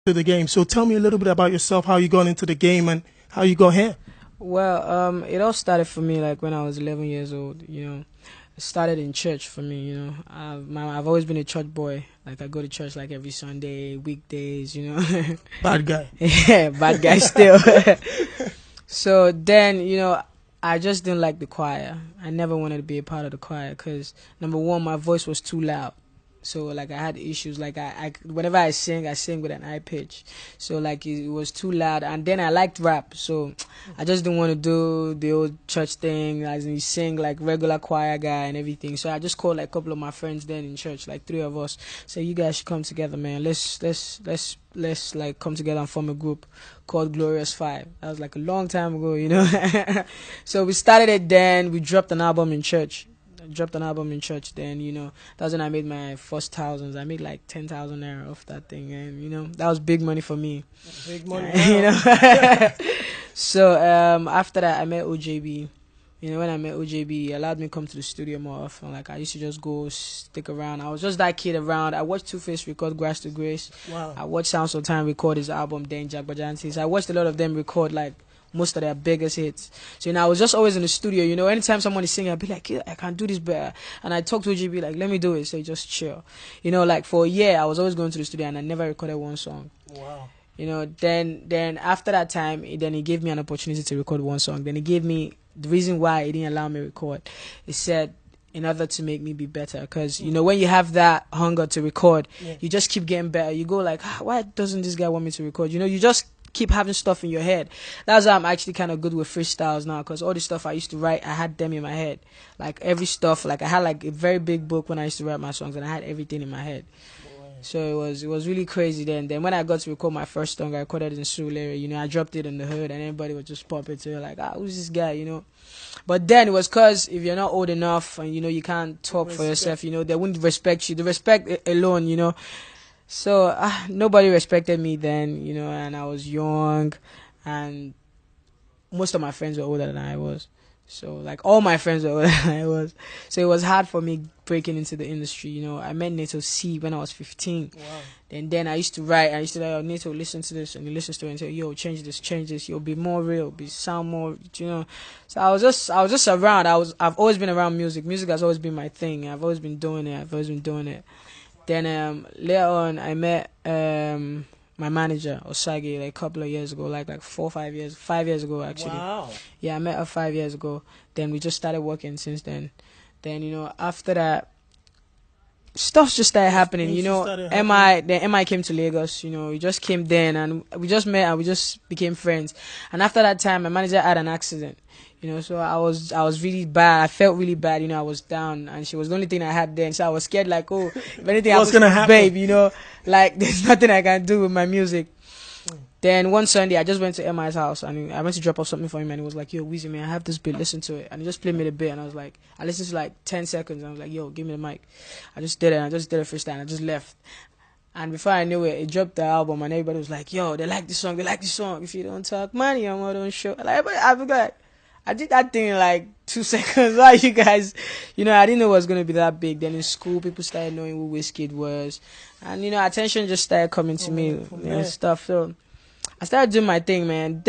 to the game. So tell me a little bit about yourself, how you got into the game and how you got here. Well, it all started for me like when I was 11 years old. It started in church for me. I've always been a church boy. Like I go to church like every Sunday, weekdays. Bad guy. Yeah, bad guy still. So then, I just didn't like the choir. I never wanted to be a part of the choir because number one, my voice was too loud. So like I had issues. Like whenever I sing with an high pitch. So like it was too loud. And then I liked rap. So I just didn't want to do the old church thing, as in you sing like regular choir guy and everything. So I just called like a couple of my friends then in church, like three of us. So you guys should come together, man. Let's like come together and form a group called Glorious Five. That was like a long time ago. So we started it then. We dropped an album in church. Then that's when I made my first thousands. I made like 10,000 naira off that thing, and that was big money for me. Big money. So after that I met OJB. When I met OJB, he allowed me to come to the studio more often. Like I used to just go stick around. I was just that kid around. I watched Two Face record Grass to Grace. Wow. I watched Sounds of Time record his album then Jack Bajantis. I watched a lot of them record like most of their biggest hits. So I was just always in the studio. Anytime someone is singing, I'd be like, yeah, I can do this better. And I talk to OGB like, let me do it. So just chill. Like for a year, I was always going to the studio and I never recorded one song. Wow. Then after that time, then he gave me an opportunity to record one song. Then he gave me the reason why he didn't allow me to record. He said, in order to make me be better, because when you have that hunger to record, you just keep getting better. You go like, why doesn't this guy want me to record? You just keep having stuff in your head. That's why I'm actually kind of good with freestyles now, because all the stuff I used to write, I had them in my head. Like every stuff, like I had like a very big book when I used to write my songs, and I had everything in my head. So it was really crazy then. Then when I got to record my first song, I recorded it in Surulere. I dropped it in the hood, and everybody would just pop it to like, who's this guy? But then it was because if you're not old enough and you can't talk for yourself, they wouldn't respect you. The respect alone, So nobody respected me then, and I was young, and most of my friends were older than I was. So like all my friends were older than I was. So it was hard for me breaking into the industry. I met Nato C when I was 15. Wow. And then I used to write. I used to like, oh, Nato, listen to this, and he listens to it and say, yo, change this. You'll be more real, sound more, So I was just around. I've always been around music. Music has always been my thing. I've always been doing it. Then later on, I met my manager Osage like a couple of years ago, like 5 years ago actually. Wow. Yeah, I met her 5 years ago. Then we just started working since then. Then after that, stuff just started happening. MI came to Lagos. He just came then, and we just met and we just became friends. And after that time, my manager had an accident. So I was really bad. I felt really bad. I was down, and she was the only thing I had then. So I was scared, like, oh, if anything what's happens gonna to happen? babe, like there's nothing I can do with my music. Then one Sunday, I just went to MI's house, and I went to drop off something for him, and he was like, yo, Weezy, man, I have this beat, listen to it. And he just played me the beat, and I was like, I listened to like 10 seconds, and I was like, yo, give me the mic. I just did it, and I just did it freestyle, and I just left. And before I knew it dropped the album, and everybody was like, yo, they like this song. If you don't talk money, I'm not on show. Like, I forgot. I did that thing in like 2 seconds. Why you guys, I didn't know it was going to be that big. Then in school, people started knowing who Wizkid was. And, attention just started coming to me and stuff. So I started doing my thing, man.